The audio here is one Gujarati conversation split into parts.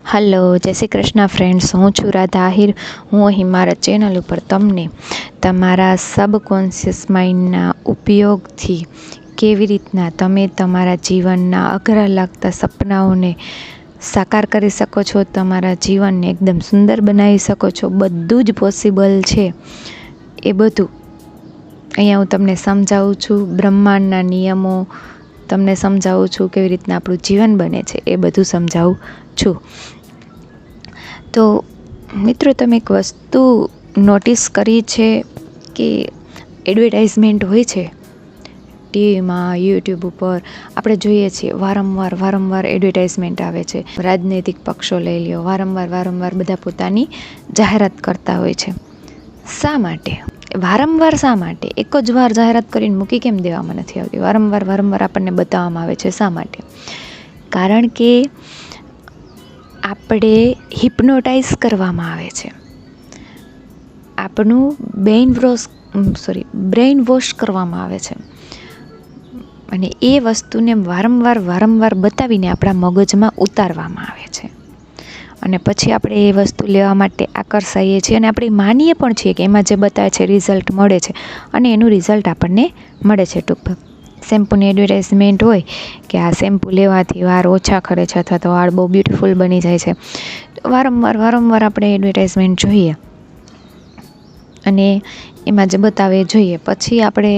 હલો, જય શ્રી કૃષ્ણ ફ્રેન્ડ્સ. હું છું રાધા આહિર. હું અહીં મારા ચેનલ ઉપર તમને તમારા સબકોન્શિયસ માઇન્ડના ઉપયોગથી કેવી રીતના તમે તમારા જીવનના અઘરા લાગતા સપનાઓને સાકાર કરી શકો છો, તમારા જીવનને એકદમ સુંદર બનાવી શકો છો, બધું જ પોસિબલ છે એ બધું અહીંયા હું તમને સમજાવું છું. બ્રહ્માંડના નિયમો તમને સમજાવું છું, કેવી રીતના આપણું જીવન બને છે એ બધું સમજાવું છું. તો મિત્રો, તમે એક વસ્તુ નોટિસ કરી છે કે એડવર્ટાઇઝમેન્ટ હોય છે ટીવીમાં, યુટ્યુબ ઉપર આપણે જોઈએ છીએ, વારંવાર એડવર્ટાઇઝમેન્ટ આવે છે. રાજનૈતિક પક્ષો લઈ લ્યો, વારંવાર બધા પોતાની જાહેરાત કરતા હોય છે. શા માટે? શા માટે? એક જ વાર જાહેરાત કરીને મૂકી કેમ દેવામાં નથી આવતી? વારંવાર આપણને બતાવવામાં આવે છે. શા માટે? કારણ કે આપણે હિપ્નોટાઇઝ કરવામાં આવે છે. આપણું બ્રેઇન વોશ કરવામાં આવે છે અને એ વસ્તુને વારંવાર બતાવીને આપણા મગજમાં ઉતારવામાં આવે છે અને પછી આપણે એ વસ્તુ લેવા માટે આકર્ષાઈએ છીએ અને આપણે માનીએ પણ છીએ કે એમાં જે બતાવે છે રિઝલ્ટ મળે છે અને એનું રિઝલ્ટ આપણને મળે છે. ટૂંકમાં શેમ્પૂની એડવર્ટાઇઝમેન્ટ હોય કે આ શેમ્પૂ લેવાથી વાળ ઓછા ખરે છે અથવા તો વાળ બહુ બ્યુટીફુલ બની જાય છે. વારંવાર આપણે એડવર્ટાઇઝમેન્ટ જોઈએ અને એમાં જે બતાવે જોઈએ, પછી આપણે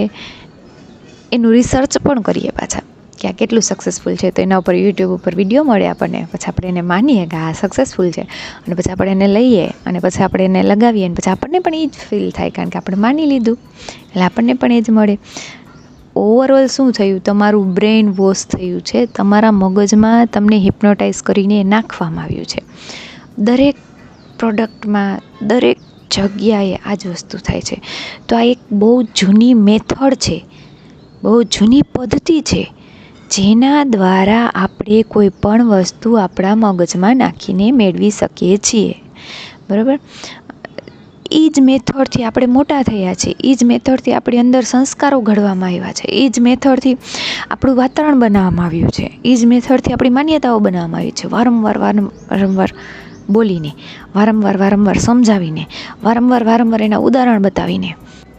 એનું રિસર્ચ પણ કરીએ પાછા કે આ કેટલું સક્સેસફુલ છે. તો એના ઉપર યુટ્યુબ ઉપર વિડીયો મળે આપણને, પછી આપણે એને માનીએ કે આ સક્સેસફુલ છે અને પછી આપણે એને લઈએ અને પછી આપણે એને લગાવીએ અને પછી આપણને પણ એ જ ફીલ થાય, કારણ કે આપણે માની લીધું એટલે આપણને પણ એ જ મળે. ઓવરઓલ શું થયું? તમારું બ્રેઇન વોશ થયું છે. તમારા મગજમાં તમને હિપ્નોટાઇઝ કરીને નાખવામાં આવ્યું છે. દરેક પ્રોડક્ટમાં, દરેક જગ્યાએ આ જ વસ્તુ થાય છે. તો આ એક બહુ જૂની મેથડ છે, બહુ જૂની પદ્ધતિ છે, જેના દ્વારા આપણે કોઈ પણ વસ્તુ આપણા મગજમાં નાખીને મેળવી શકીએ છીએ. બરાબર? એ જ મેથડથી આપણે મોટા થયા છે. એ જ મેથડથી આપણી અંદર સંસ્કારો ઘડવામાં આવ્યા છે. એ જ મેથડથી આપણું વાતાવરણ બનાવવામાં આવ્યું છે. એ જ મેથડથી આપણી માન્યતાઓ બનાવવામાં આવી છે. વારંવાર બોલીને, વારંવાર સમજાવીને, વારંવાર એના ઉદાહરણ બતાવીને.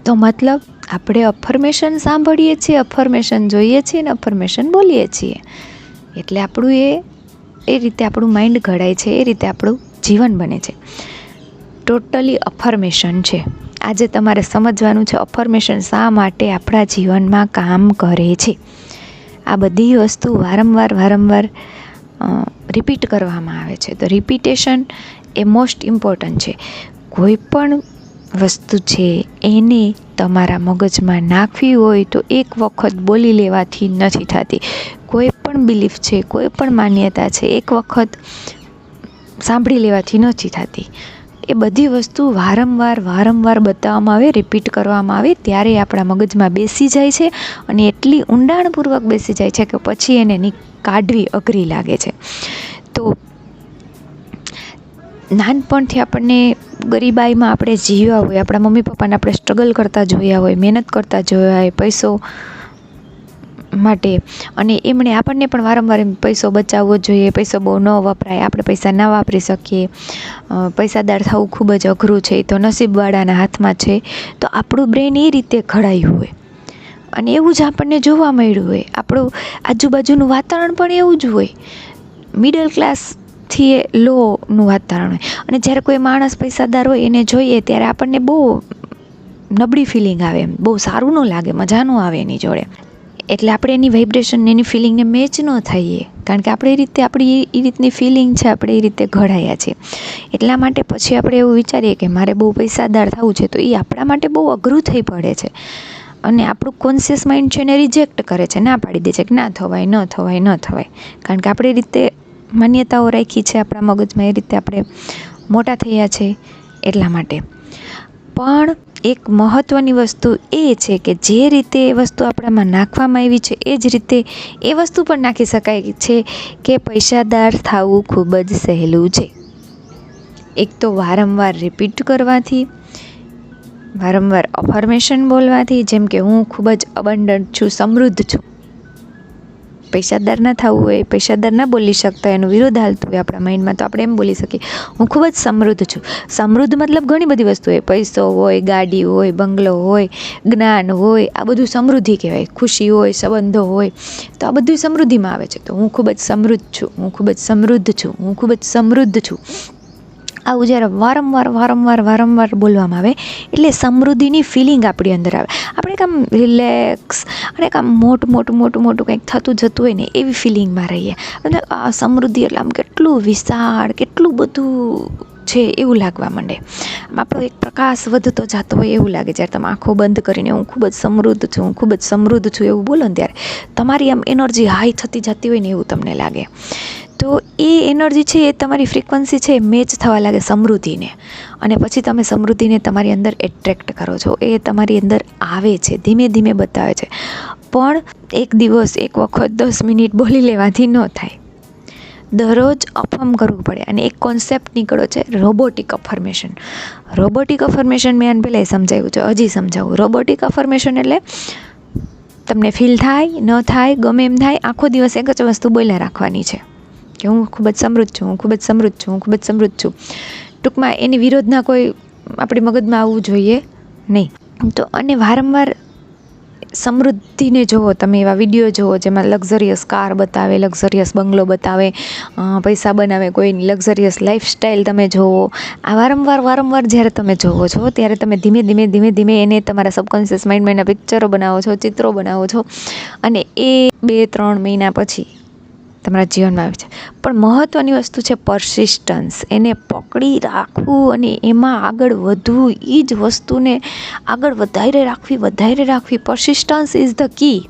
તો મતલબ આપણે અફર્મેશન સાંભળીએ છીએ, અફર્મેશન જોઈએ છીએ અને અફર્મેશન બોલીએ છીએ. એટલે આપણું એ રીતે આપણું માઇન્ડ ઘડાય છે, એ રીતે આપણું જીવન બને છે. ટોટલી અફર્મેશન છે. આજે તમારે સમજવાનું છે અફર્મેશન શા માટે આપણા જીવનમાં કામ કરે છે. આ બધી વસ્તુ વારંવાર રિપીટ કરવામાં આવે છે. તો રિપીટેશન એ મોસ્ટ ઇમ્પોર્ટન્ટ છે. કોઈ પણ વસ્તુ છે એને તમારા મગજમાં નાખવી હોય તો એક વખત બોલી લેવાથી નથી થતી. કોઈ પણ બિલીફ છે, કોઈ પણ માન્યતા છે, એક વખત સાંભળી લેવાથી નથી થતી. એ બધી વસ્તુ વારંવાર બતાવવામાં આવે, રિપીટ કરવામાં આવે, ત્યારે આપણા મગજમાં બેસી જાય છે અને એટલી ઊંડાણપૂર્વક બેસી જાય છે કે પછી એને કાઢવી અઘરી લાગે છે. તો નાનપણથી આપણને ગરીબાઈમાં આપણે જીવ્યા હોય, આપણા મમ્મી પપ્પાને આપણે સ્ટ્રગલ કરતા જોયા હોય, મહેનત કરતા જોયા હોય પૈસો માટે, અને એમણે આપણને પણ વારંવાર એમ પૈસો બચાવવો જોઈએ, પૈસો બહુ ન વપરાય, આપણે પૈસા ના વાપરી શકીએ, પૈસાદાર થવું ખૂબ જ અઘરું છે, એ તો નસીબવાળાના હાથમાં છે. તો આપણું બ્રેન એ રીતે ઘડાયું હોય અને એવું જ આપણને જોવા મળ્યું હોય. આપણું આજુબાજુનું વાતાવરણ પણ એવું જ હોય, મિડલ ક્લાસથી લોનું વાતાવરણ હોય. અને જ્યારે કોઈ માણસ પૈસાદાર હોય એને જોઈએ ત્યારે આપણને બહુ નબળી ફિલિંગ આવે, એમ બહુ સારું ન લાગે, મજા ન આવે એની જોડે. એટલે આપણે એની વાઇબ્રેશન, એની ફિલિંગને મેચ ન થઈએ, કારણ કે આપણે એ રીતે, આપણી એ રીતની ફિલિંગ છે, આપણે એ રીતે ઘડાયા છે. એટલા માટે પછી આપણે એવું વિચારીએ કે મારે બહુ પૈસાદાર થવું છે, તો એ આપણા માટે બહુ અઘરું થઈ પડે છે અને આપણું કોન્શિયસ માઇન્ડ છે એને રિજેક્ટ કરે છે, ના પાડી દે છે કે ના થવાય, કારણ કે આપણે એ રીતે માન્યતાઓ રાખી છે આપણા મગજમાં, એ રીતે આપણે મોટા થયા છે એટલા માટે. પણ એક મહત્ત્વની વસ્તુ એ છે કે જે રીતે એ વસ્તુ આપણામાં નાખવામાં આવી છે એ જ રીતે એ વસ્તુ પણ નાખી શકાય છે કે પૈસાદાર થવું ખૂબ જ સહેલું છે. એક તો વારંવાર રિપીટ કરવાથી, વારંવાર અફર્મેશન બોલવાથી, જેમ કે હું ખૂબ જ અબન્ડન્ટ છું, સમૃદ્ધ છું, પૈસાદાર ના થવું હોય, પૈસાદાર ના બોલી શકતા, એનો વિરોધ હાલતો હોય આપણા માઇન્ડમાં, તો આપણે એમ બોલી શકીએ, હું ખૂબ જ સમૃદ્ધ છું. સમૃદ્ધ મતલબ ઘણી બધી વસ્તુ હોય, પૈસો હોય, ગાડી હોય, બંગલો હોય, જ્ઞાન હોય, આ બધું સમૃદ્ધિ કહેવાય. ખુશી હોય, સંબંધો હોય, તો આ બધું સમૃદ્ધિમાં આવે છે. તો હું ખૂબ જ સમૃદ્ધ છું, હું ખૂબ જ સમૃદ્ધ છું, હું ખૂબ જ સમૃદ્ધ છું. આવું જ્યારે વારંવાર બોલવામાં આવે એટલે સમૃદ્ધિની ફિલિંગ આપણી અંદર આવે. આપણે કામ રિલેક્સ અને કામ મોટું કંઈક થતું જતું હોય ને એવી ફિલિંગમાં રહીએ. અને આ સમૃદ્ધિ એટલે આમ કેટલું વિશાળ, કેટલું બધું છે એવું લાગવા માંડે. આપણો એક પ્રકાશ વધતો જતો હોય એવું લાગે. જ્યારે તમે આંખો બંધ કરીને હું ખૂબ જ સમૃદ્ધ છું, હું ખૂબ જ સમૃદ્ધ છું એવું બોલો ને, ત્યારે તમારી આમ એનર્જી હાઈ થતી જતી હોય ને એવું તમને લાગે. તો એ એનર્જી છે, એ તમારી ફ્રીક્વન્સી છે, એ મેચ થવા લાગે સમૃદ્ધિને. અને પછી તમે સમૃદ્ધિને તમારી અંદર એટ્રેક્ટ કરો છો, એ તમારી અંદર આવે છે, ધીમે ધીમે બતાવે છે. પણ એક દિવસ, એક વખત, 10 મિનિટ બોલી લેવાથી ન થાય. દરરોજ અફર્મ કરવું પડે. અને એક કોન્સેપ્ટ નીકળ્યો છે રોબોટિક અફર્મેશન. રોબોટિક અફર્મેશન મેં આને પહેલાં સમજાવ્યું છે, હજી સમજાવું. રોબોટિક અફર્મેશન એટલે તમને ફીલ થાય, ન થાય, ગમે એમ થાય, આખો દિવસ એક જ વસ્તુ બોલ્યા રાખવાની છે કે હું ખૂબ જ સમૃદ્ધ છું, હું ખૂબ જ સમૃદ્ધ છું, હું ખૂબ જ સમૃદ્ધ છું. ટૂંકમાં એની વિરોધના કોઈ આપણી મગજમાં આવવું જોઈએ નહીં. તો અને વારંવાર સમૃદ્ધિને જુઓ તમે, એવા વિડીયો જુઓ જેમાં લક્ઝરિયસ કાર બતાવે, લક્ઝરિયસ બંગલો બતાવે, પૈસા બનાવે, કોઈની લક્ઝરિયસ લાઈફસ્ટાઈલ તમે જુઓ. આ વારંવાર જ્યારે તમે જુઓ છો ત્યારે તમે ધીમે ધીમે એને તમારા સબકોન્શિયસ માઇન્ડમાં એના પિક્ચરો બનાવો છો, ચિત્રો બનાવો છો. અને એ 2-3 મહિના પછી તમારા જીવનમાં આવે છે. પણ મહત્ત્વની વસ્તુ છે પરસિસ્ટન્સ. એને પકડી રાખવું અને એમાં આગળ વધવું. એ જ વસ્તુને આગળ વધારે રાખવી. પરસિસ્ટન્સ ઇઝ ધ કી.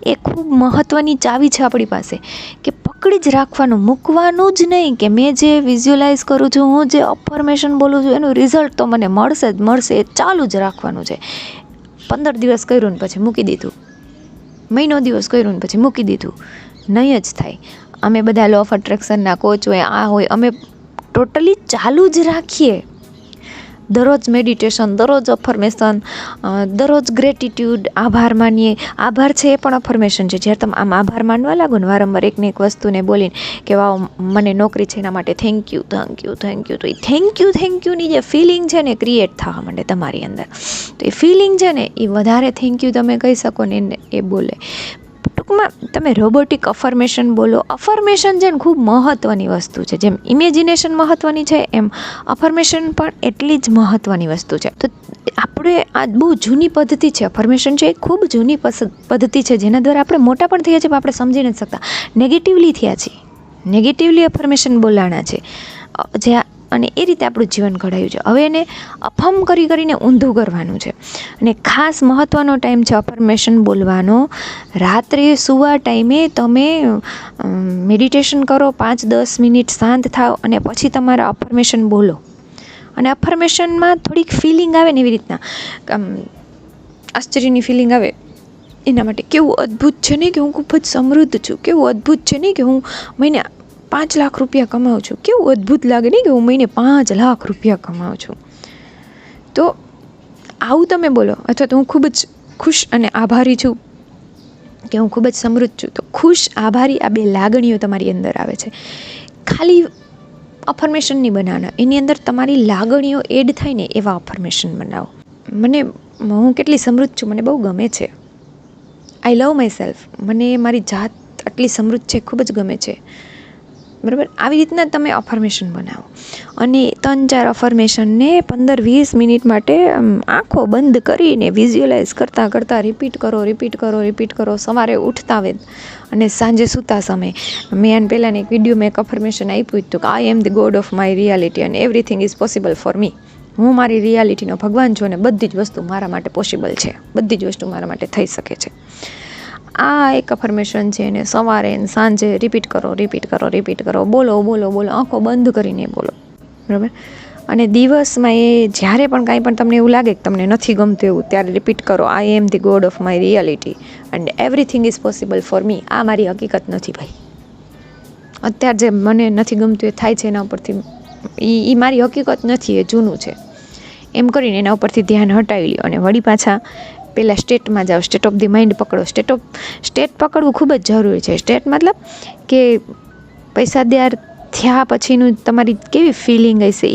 એ ખૂબ મહત્ત્વની ચાવી છે આપણી પાસે, કે પકડી જ રાખવાનું, મૂકવાનું જ નહીં. કે મેં જે વિઝ્યુઅલાઇઝ કરું છું, હું જે અફર્મેશન બોલું છું, એનું રિઝલ્ટ તો મને મળશે જ મળશે. એ ચાલુ જ રાખવાનું છે. 15 દિવસ કર્યું ને પછી મૂકી દીધું, મહિનો દિવસ કર્યું ને પછી મૂકી દીધું, નહીં જ થાય. અમે બધા લો ઓફ અટ્રેક્શનના કોચ હોય, આ હોય, અમે ટોટલી ચાલુ જ રાખીએ. દરરોજ મેડિટેશન, દરરોજ અફર્મેશન, દરરોજ ગ્રેટિટ્યૂડ, આભાર માનીએ. આભાર છે એ પણ અફર્મેશન છે. જ્યારે તમે આમ આભાર માનવા લાગો ને વારંવાર એકને એક વસ્તુને બોલીને કે વાવ મને નોકરી છે એના માટે થેન્ક યુ, તો એ થેન્ક યુની જે ફિલિંગ છે ને ક્રિએટ થવા માંડે તમારી અંદર. તો એ ફિલિંગ છે ને એ વધારે થેન્ક યુ તમે કહી શકો ને એને એ બોલે. ટૂંકમાં તમે રોબોટિક અફર્મેશન બોલો. અફર્મેશન છે ને ખૂબ મહત્ત્વની વસ્તુ છે. જેમ ઇમેજિનેશન મહત્ત્વની છે, એમ અફર્મેશન પણ એટલી જ મહત્ત્વની વસ્તુ છે. તો આપણે આ બહુ જૂની પદ્ધતિ છે. અફર્મેશન છે એ ખૂબ જૂની પદ્ધતિ છે, જેના દ્વારા આપણે મોટા પણ થયા છીએ, પણ આપણે સમજી નથી શકતા. નેગેટિવલી થયા છીએ, નેગેટિવલી અફર્મેશન બોલાણા છે, જે અને એ રીતે આપણું જીવન ઘડાયું છે. હવે એને અફર્મ કરીને ઊંધું કરવાનું છે. અને ખાસ મહત્ત્વનો ટાઈમ છે અફર્મેશન બોલવાનો. રાત્રે સૂવા ટાઈમે તમે મેડિટેશન કરો, 5-10 મિનિટ શાંત થાવ અને પછી તમારા અફર્મેશન બોલો. અને અફર્મેશનમાં થોડીક ફિલિંગ આવે ને એવી રીતના આશ્ચર્યની ફિલિંગ આવે. એના માટે કેવું અદ્ભુત છે નહીં કે હું ખૂબ જ સમૃદ્ધ છું, કેવું અદ્ભુત છે નહીં કે હું મહિને 5 લાખ રૂપિયા કમાઉં છું, કેવું અદ્ભુત લાગે નહીં કે હું મહિને 5 લાખ રૂપિયા કમાઉં છું. તો આવું તમે બોલો. અથવા તો હું ખૂબ જ ખુશ અને આભારી છું, કે હું ખૂબ જ સમૃદ્ધ છું. તો ખુશ, આભારી, આ 2 લાગણીઓ તમારી અંદર આવે છે. ખાલી અફર્મેશન નહીં બનાવવાના, એની અંદર તમારી લાગણીઓ એડ થાય ને એવા અફર્મેશન બનાવો. હું કેટલી સમૃદ્ધ છું, મને બહુ ગમે છે. આઈ લવ માય સેલ્ફ. મને મારી જાત આટલી સમૃદ્ધ છે, ખૂબ જ ગમે છે. બરાબર, આવી રીતના તમે અફર્મેશન બનાવો. અને 3-4 અફર્મેશનને 15-20 મિનિટ માટે આંખો બંધ કરીને વિઝ્યુઅલાઇઝ કરતાં રિપીટ કરો. સવારે ઉઠતા વેત અને સાંજે સૂતા સમયે. મેં આને પહેલાંને એક વિડીયો મેં એક અફર્મેશન આપ્યું હતું કે I am the God of my reality અને everything is possible for me. હું મારી રિયાલિટીનો ભગવાન છું અને બધી જ વસ્તુ મારા માટે પોસિબલ છે, બધી જ વસ્તુ મારા માટે થઈ શકે છે. આ એક અફર્મેશન છે, એને સવારે અને સાંજે રિપીટ કરો. બોલો, આંખો બંધ કરીને બોલો. બરાબર. અને દિવસમાં એ જ્યારે પણ કાંઈ પણ તમને એવું લાગે કે તમને નથી ગમતું એવું, ત્યારે રિપીટ કરો I am the God of my reality and everything is possible for me. આ મારી હકીકત નથી ભાઈ. અત્યારે જે મને નથી ગમતું એ થાય છે એના ઉપરથી એ મારી હકીકત નથી, એ જૂનું છે. એમ કરીને એના ઉપરથી ધ્યાન હટાવી લ્યો અને વળી પાછા પહેલાં સ્ટેટમાં જાઓ, સ્ટેટ ઓફ ધી માઇન્ડ પકડો. સ્ટેટ પકડવું ખૂબ જ જરૂરી છે. સ્ટેટ મતલબ કે પૈસાદાર થયા પછીનું તમારી કેવી ફિલિંગ હશે,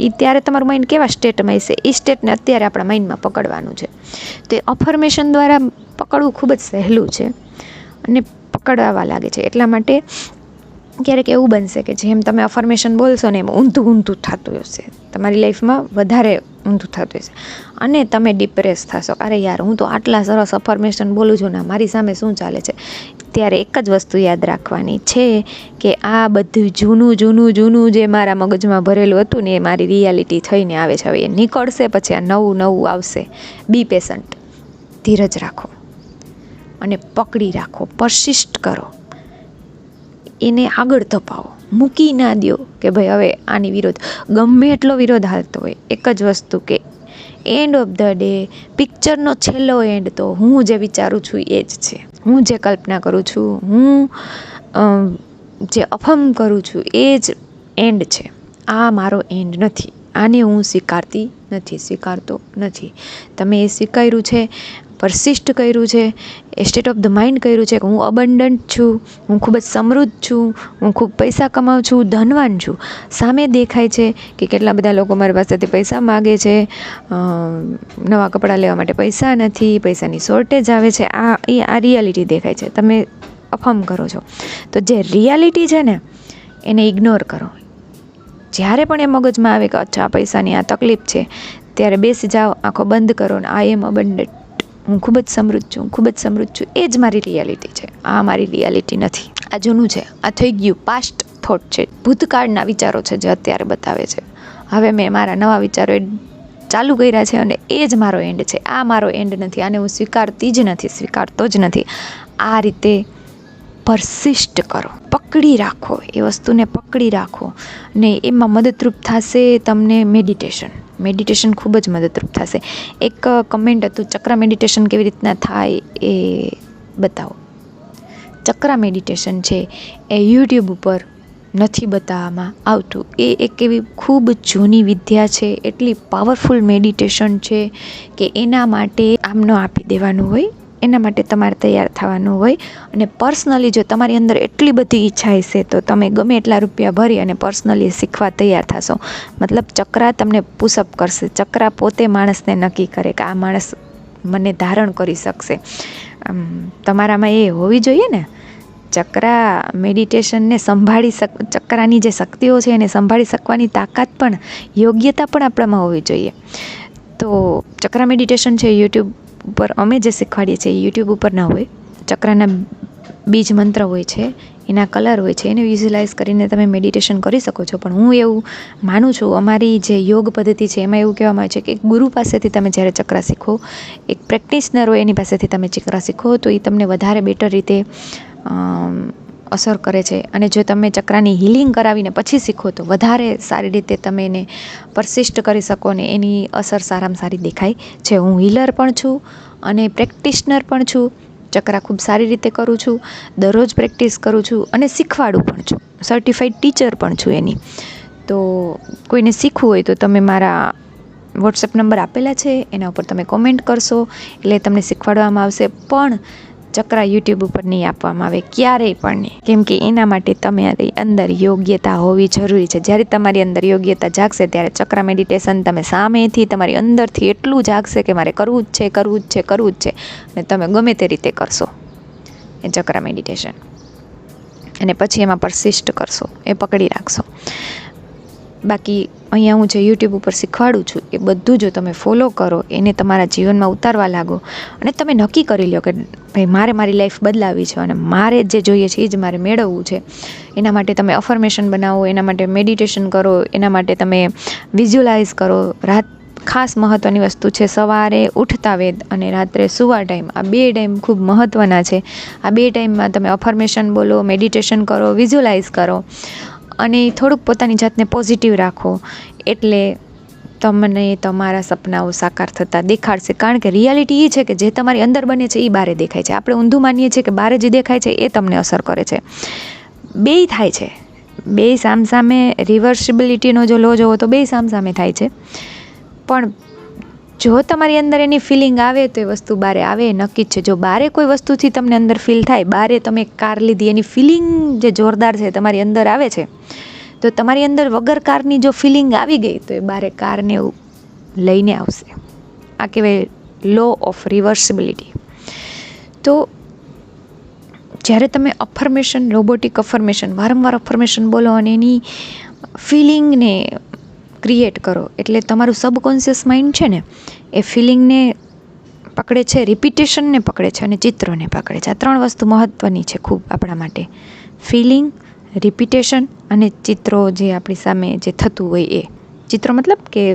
એ ત્યારે તમારું માઇન્ડ કેવા સ્ટેટમાં હશે, એ સ્ટેટને અત્યારે આપણા માઇન્ડમાં પકડવાનું છે. તો એ અફર્મેશન દ્વારા પકડવું ખૂબ જ સહેલું છે અને પકડાવા લાગે છે. એટલા માટે ક્યારેક એવું બનશે કે જેમ તમે અફર્મેશન બોલશો ને એમ ઊંધું થતું હશે, તમારી લાઈફમાં વધારે ઊંધું થતું હશે અને તમે ડિપ્રેસ થશો. અરે યાર, હું તો આટલા સરસ અફર્મેશન બોલું છું ને મારી સામે શું ચાલે છે. ત્યારે એક જ વસ્તુ યાદ રાખવાની છે કે આ બધું જૂનું જે મારા મગજમાં ભરેલું હતું ને એ મારી રિયાલિટી થઈને આવે છે. હવે એ નીકળશે, પછી આ નવું આવશે. બી પેશન્ટ, ધીરજ રાખો અને પકડી રાખો, પરસિસ્ટ કરો, એને આગળ ધપાવો, મૂકી ના દો કે ભાઈ હવે આની વિરોધ. ગમે એટલો વિરોધ હાલતો હોય, એક જ વસ્તુ કે એન્ડ ઓફ ધ ડે પિક્ચરનો છેલ્લો એન્ડ તો હું જે વિચારું છું એ જ છે. હું જે કલ્પના કરું છું, હું જે અફર્મ કરું છું એ જ એન્ડ છે. આ મારો એન્ડ નથી. આને હું સ્વીકારતો નથી. તમે એ સ્વીકાર્યું છે, પરસિસ્ટ કર્યું છે, એ સ્ટેટ ઓફ ધ માઇન્ડ કર્યું છે કે હું અબન્ડન્ટ છું, હું ખૂબ જ સમૃદ્ધ છું, હું ખૂબ પૈસા કમાઉં છું, ધનવાન છું. સામે દેખાય છે કે કેટલા બધા લોકો મારી પાસેથી પૈસા માગે છે, નવા કપડાં લેવા માટે પૈસા નથી, પૈસાની શોર્ટેજ આવે છે. આ રિયાલિટી દેખાય છે. તમે અફર્મ કરો છો. તો જે રિયાલિટી છે ને એને ઇગ્નોર કરો. જ્યારે પણ એ મગજમાં આવે કે અચ્છા પૈસાની આ તકલીફ છે, ત્યારે બેસી જાઓ, આંખો બંધ કરો ને આઈ એમ અબન્ડન્ટ, હું ખૂબ જ સમૃદ્ધ છું, એ જ મારી રિયાલિટી છે. આ મારી રિયાલિટી નથી. આ જૂનું છે, આ થઈ ગયું, પાસ્ટ થોટ છે, ભૂતકાળના વિચારો છે જે અત્યારે બતાવે છે. હવે મેં મારા નવા વિચારો ચાલુ કર્યા છે અને એ જ મારો એન્ડ છે. આ મારો એન્ડ નથી. આને હું સ્વીકારતો જ નથી. આ રીતે પરસિસ્ટ કરો, પકડી રાખો, એ વસ્તુને પકડી રાખો. ને એમાં મદદરૂપ થશે તમને મેડિટેશન ખૂબ જ મદદરૂપ થશે. એક કમેન્ટ હતું, ચક્રા મેડિટેશન કેવી રીતના થાય એ બતાવો. ચક્રા મેડિટેશન છે એ યુટ્યુબ ઉપર નથી બતાવવામાં આવતું. એ એક એવી ખૂબ જૂની વિદ્યા છે, એટલી પાવરફુલ મેડિટેશન છે કે એના માટે આમ ન આપી દેવાનું હોય, એના માટે તમારે તૈયાર થવાનું હોય. અને પર્સનલી જો તમારી અંદર એટલી બધી ઈચ્છા હશે તો તમે ગમે એટલા રૂપિયા ભરી અને પર્સનલી શીખવા તૈયાર થશો. મતલબ ચક્રા તમને પુશઅપ કરશે. ચક્રા પોતે માણસને નક્કી કરે કે આ માણસ મને ધારણ કરી શકશે. તમારામાં એ હોવી જોઈએ ને. ચક્રા મેડિટેશનને ચક્રાની જે શક્તિઓ છે એને સંભાળી શકવાની તાકાત પણ, યોગ્યતા પણ આપણામાં હોવી જોઈએ. તો ચક્રા મેડિટેશન છે યુટ્યુબ ઉપર અમે જે શીખવાડીએ છીએ યુટ્યુબ ઉપર ના હોય. ચક્રાના બીજ મંત્ર હોય છે, એના કલર હોય છે, એને વિઝ્યુલાઇઝ કરીને તમે મેડિટેશન કરી શકો છો. પણ હું એવું માનું છું, અમારી જે યોગ પદ્ધતિ છે એમાં એવું કહેવામાં આવે છે કે એક ગુરુ પાસેથી તમે જ્યારે ચક્રા શીખો, એક પ્રેક્ટિશનર હોય એની પાસેથી તમે ચક્રા શીખો તો એ તમને વધારે બેટર રીતે અસર કરે છે. અને જો તમે ચક્રાની હિલિંગ કરાવીને પછી શીખો તો વધારે સારી રીતે તમે એને પરસિસ્ટ કરી શકો ને એની અસર સારામાં સારી દેખાય છે. હું હીલર પણ છું અને પ્રેક્ટિશનર પણ છું. ચક્રા ખૂબ સારી રીતે કરું છું, દરરોજ પ્રેક્ટિસ કરું છું અને શીખવાડું પણ છું. સર્ટિફાઈડ ટીચર પણ છું એની. તો કોઈને શીખવું હોય તો તમે મારા વોટ્સએપ નંબર આપેલા છે, એના ઉપર તમે કોમેન્ટ કરશો એટલે તમને શીખવાડવામાં આવશે. પણ ચક્રા યુટ્યુબ ઉપર નહીં આપવામાં આવે, ક્યારેય પણ નહીં. કેમ કે એના માટે તમારી અંદર યોગ્યતા હોવી જરૂરી છે. જ્યારે તમારી અંદર યોગ્યતા જાગશે ત્યારે ચક્રા મેડિટેશન તમે સામેથી તમારી અંદરથી એટલું જાગશે કે મારે કરવું જ છે અને તમે ગમે તે રીતે કરશો એ ચક્રા મેડિટેશન. અને પછી એમાં પરસિસ્ટ કરશો, એ પકડી રાખશો. બાકી અહીંયા હું જે યુટ્યુબ ઉપર શીખવાડું છું એ બધું જો તમે ફોલો કરો, એને તમારા જીવનમાં ઉતારવા લાગો અને તમે નક્કી કરી લો કે ભાઈ મારે મારી લાઈફ બદલાવી છે અને મારે જે જોઈએ છે એ જ મારે મેળવવું છે. એના માટે તમે અફર્મેશન બનાવો, એના માટે મેડિટેશન કરો, એના માટે તમે વિઝ્યુલાઇઝ કરો. ખાસ મહત્ત્વની વસ્તુ છે સવારે ઉઠતા વેદ અને રાત્રે સુવા ટાઈમ. આ 2 ટાઈમ ખૂબ મહત્ત્વના છે. આ 2 ટાઈમમાં તમે અફર્મેશન બોલો, મેડિટેશન કરો, વિઝ્યુલાઇઝ કરો અને થોડુંક પોતાની જાતને પોઝિટિવ રાખો. એટલે તમને તમારા સપનાઓ સાકાર થતાં દેખાડશે. કારણ કે રિયાલિટી એ છે કે જે તમારી અંદર બને છે એ બહાર દેખાય છે. આપણે ઊંધું માનીએ છીએ કે બહાર જે દેખાય છે એ તમને અસર કરે છે. બેય થાય છે, બેય સામસામે. રિવર્સિબિલિટીનો જો લો જોવો તો બેય સામસામે થાય છે. પણ જો તમારી અંદર એની ફિલિંગ આવે તો એ વસ્તુ બારે આવે એ નક્કી જ છે. જો બારે કોઈ વસ્તુથી તમને અંદર ફીલ થાય, બારે તમે કાર લીધી એની ફિલિંગ જે જોરદાર છે તમારી અંદર આવે છે, તો તમારી અંદર વગર કારની જો ફિલિંગ આવી ગઈ તો એ બારે કારને લઈને આવશે. આ કહેવાય લો ઓફ રિવર્સિબિલિટી. તો જ્યારે તમે અફર્મેશન, રોબોટિક અફર્મેશન, વારંવાર અફર્મેશન બોલો અને એની ફિલિંગને ક્રિએટ કરો, એટલે તમારું સબકોન્શિયસ માઇન્ડ છે ને એ ફિલિંગને પકડે છે, રિપીટેશનને પકડે છે અને ચિત્રોને પકડે છે. આ 3 વસ્તુ મહત્ત્વની છે ખૂબ આપણા માટે. ફિલિંગ, રિપીટેશન અને ચિત્રો જે આપણી સામે જે થતું હોય એ. ચિત્રો મતલબ કે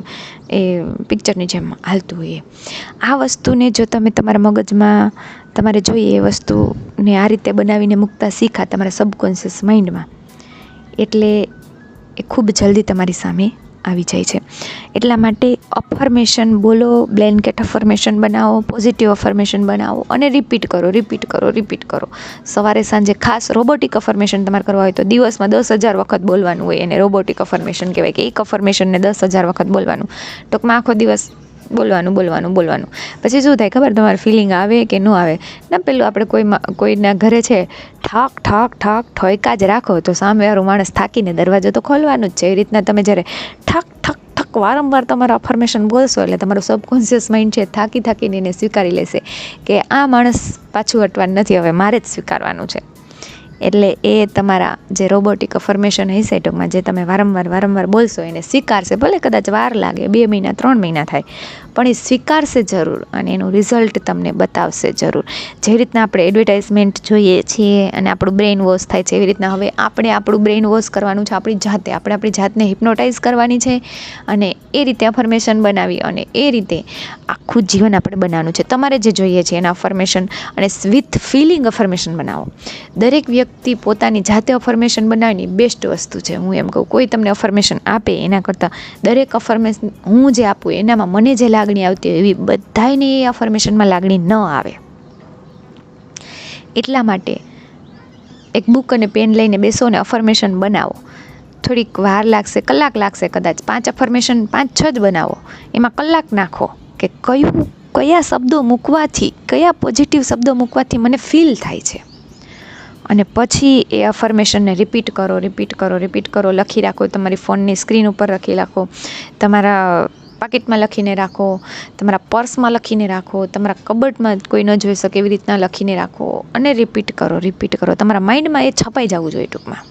એ પિક્ચરની જેમ હાલતું હોય એ. આ વસ્તુને જો તમે તમારા મગજમાં તમારે જોઈએ એ વસ્તુને આ રીતે બનાવીને મૂકતા શીખા તમારા સબકોન્શિયસ માઇન્ડમાં, એટલે એ ખૂબ જલ્દી તમારી સામે આવી જાય છે. એટલા માટે અફર્મેશન બોલો, બ્લેન્કેટ અફર્મેશન બનાવો, પોઝિટિવ અફર્મેશન બનાવો અને રિપીટ કરો. સવારે સાંજે ખાસ રોબોટિક અફર્મેશન તમારે કરવા હોય તો દિવસમાં 10,000 વખત બોલવાનું હોય. એને રોબોટિક અફર્મેશન કહેવાય કે એક અફર્મેશનને 10,000 વખત બોલવાનું. ટૂંકમાં આખો દિવસ બોલવાનું. પછી શું થાય ખબર, તમારે ફિલિંગ આવે કે ન આવે ના, પેલું આપણે કોઈના ઘરે છે ઠક ઠક ઠક ઠોયકા જ રાખો તો સામેવાળું માણસ થાકીને દરવાજો તો ખોલવાનું જ છે. એ રીતના તમે જ્યારે ઠક ઠક ઠક વારંવાર તમારા અફર્મેશન બોલશો એટલે તમારું સબકોન્શિયસ માઇન્ડ છે થાકીને એને સ્વીકારી લેશે કે આ માણસ પાછું હટવાનું નથી, હવે મારે જ સ્વીકારવાનું છે. એટલે એ તમારા જે રોબોટિક અફર્મેશન હશે ટૂંકમાં, જે તમે વારંવાર બોલશો એને સ્વીકારશે. ભલે કદાચ વાર લાગે, 2 મહિના 3 મહિના થાય, પણ એ સ્વીકારશે જરૂર અને એનું રિઝલ્ટ તમને બતાવશે જરૂર. જે રીતના આપણે એડવર્ટાઇઝમેન્ટ જોઈએ છીએ અને આપણું બ્રેઇન વોશ થાય છે, એવી રીતના હવે આપણે આપણું બ્રેઇન વોશ કરવાનું છે આપણી જાતે. આપણે આપણી જાતને હિપ્નોટાઇઝ કરવાની છે અને એ રીતે અફર્મેશન બનાવી અને એ રીતે આખું જીવન આપણે બનાવવાનું છે. તમારે જે જોઈએ છે એના અફર્મેશન અને વિથ ફિલિંગ અફર્મેશન બનાવો. દરેક વ્યક્તિ પોતાની જાતે અફર્મેશન બનાવવાની બેસ્ટ વસ્તુ છે. હું એમ કહું, કોઈ તમને અફર્મેશન આપે એના કરતાં દરેક અફર્મેશન હું જે આપું એનામાં મને જે લાગણી આવતી હોય એવી બધાયને એ અફર્મેશનમાં લાગણી ન આવે. એટલા માટે એક બુક અને પેન લઈને બેસો ને અફર્મેશન બનાવો. થોડીક વાર લાગશે, કલાક લાગશે કદાચ. 5 અફર્મેશન 5-6 જ બનાવો, એમાં કલાક નાખો કે કયા શબ્દો મૂકવાથી, કયા પોઝિટિવ શબ્દો મૂકવાથી મને ફીલ થાય છે. અને પછી એ અફર્મેશનને રિપીટ કરો. લખી રાખો, તમારી ફોનની સ્ક્રીન ઉપર લખી રાખો, તમારા પાકીટમાં લખીને રાખો, તમારા પર્સમાં લખીને રાખો, તમારા કબર્ડમાં કોઈ ન જોઈ શકે એવી રીતના લખીને રાખો અને રિપીટ કરો. તમારા માઇન્ડમાં એ છપાઈ જવું જોઈએ ટૂંકમાં.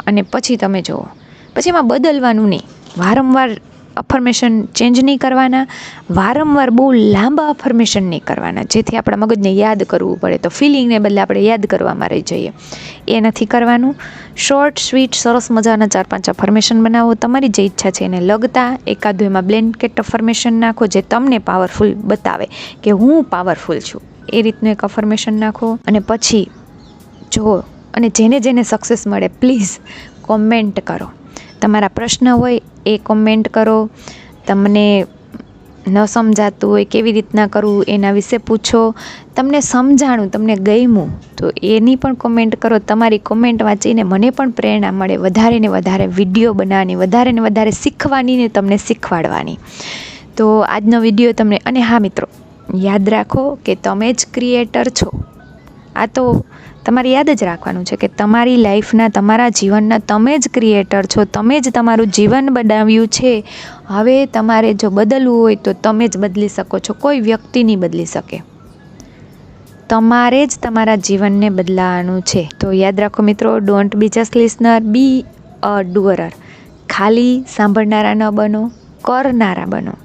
અને પછી તમે જુઓ, પછી એમાં બદલવાનું નહીં. વારંવાર અફર્મેશન ચેન્જ નહીં કરવાના, વારંવાર બહુ લાંબા અફર્મેશન નહીં કરવાના, જેથી આપણા મગજને યાદ કરવું પડે તો ફિલિંગને બદલે આપણે યાદ કરવામાં રહી જઈએ. એ નથી કરવાનું. શોર્ટ સ્વીટ સરસ મજાના 4-5 અફર્મેશન બનાવો. તમારી જે ઈચ્છા છે એને લગતા એકાદું એમાં બ્લેન્કેટ અફર્મેશન નાખો જે તમને પાવરફુલ બતાવે કે હું પાવરફુલ છું. એ રીતનું એક અફર્મેશન નાખો અને પછી જુઓ. અને જેને સક્સેસ મળે પ્લીઝ કોમેન્ટ કરો. તમારા પ્રશ્ન હોય એ કોમેન્ટ કરો. તમને ન સમજાતું હોય કેવી રીતના કરવું એના વિશે પૂછો. તમને સમજાણું, તમને ગમ્યું તો એની પણ કોમેન્ટ કરો. તમારી કોમેન્ટ વાંચીને મને પણ પ્રેરણા મળે વધારે ને વધારે વિડીયો બનાવવાની, વધારે ને વધારે શીખવાની ને તમને શીખવાડવાની. તો આજનો વિડીયો તમને, અને હા મિત્રો, યાદ રાખો કે તમે જ ક્રિએટર છો. આ તો તમારે યાદ જ રાખવાનું છે કે તમારી લાઈફના, તમારા જીવનના તમે જ ક્રિએટર છો. તમે જ તમારું જીવન બનાવ્યું છે. હવે તમારે જો બદલવું હોય તો તમે જ બદલી શકો છો, કોઈ વ્યક્તિ નહીં બદલી શકે. તમારે જ તમારા જીવનને બદલાવાનું છે. તો યાદ રાખો મિત્રો, ડોન્ટ બી જસ્ટ લિસનર, બી અ ડુઅરર. ખાલી સાંભળનારા ન બનો, કરનારા બનો.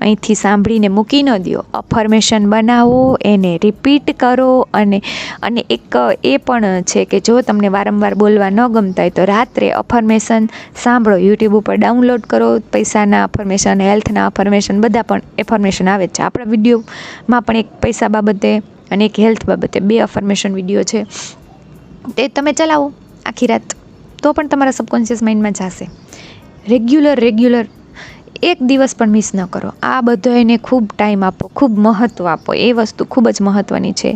અહીંથી સાંભળીને મૂકી ન દો. અફર્મેશન બનાવો, એને રિપીટ કરો. અને એક એ પણ છે કે જો તમને વારંવાર બોલવા ન ગમતા હોય તો રાત્રે અફર્મેશન સાંભળો. યુટ્યુબ ઉપર ડાઉનલોડ કરો. પૈસાના અફર્મેશન, હેલ્થના અફર્મેશન, બધા પણ અફર્મેશન આવે છે. આપણા વિડીયોમાં પણ એક પૈસા બાબતે અને એક હેલ્થ બાબતે 2 અફર્મેશન વિડીયો છે. તે તમે ચલાવો આખી રાત તો પણ તમારા સબકોન્શિયસ માઇન્ડમાં જશે. રેગ્યુલર એક દિવસ પણ મિસ ન કરો. આ બધાને ખૂબ ટાઈમ આપો, ખૂબ મહત્ત્વ આપો. એ વસ્તુ ખૂબ જ મહત્ત્વની છે.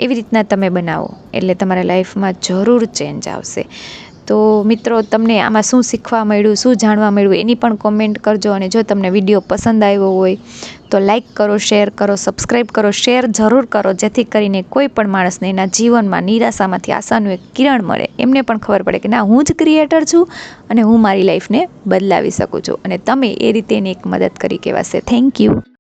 એવી રીતના તમે બનાવો એટલે તમારા લાઈફમાં જરૂર ચેન્જ આવશે. તો મિત્રો, તમને આમાં શું શીખવા મળ્યું, શું જાણવા મળ્યું એની પણ કોમેન્ટ કરજો. અને જો તમને વિડીયો પસંદ આવ્યો હોય તો લાઈક કરો, શેર કરો, સબસ્ક્રાઈબ કરો, શેર જરૂર કરો, જેથી કરીને કોઈ પણ માણસને એના જીવનમાં નિરાશામાંથી આશાનું એક કિરણ મળે. એમને પણ ખબર પડે કે ના, હું જ ક્રિએટર છું અને હું મારી લાઈફને બદલાવી શકું છું. અને તમે એ રીતે એની એક મદદ કરી કહેવાશે. Thank you.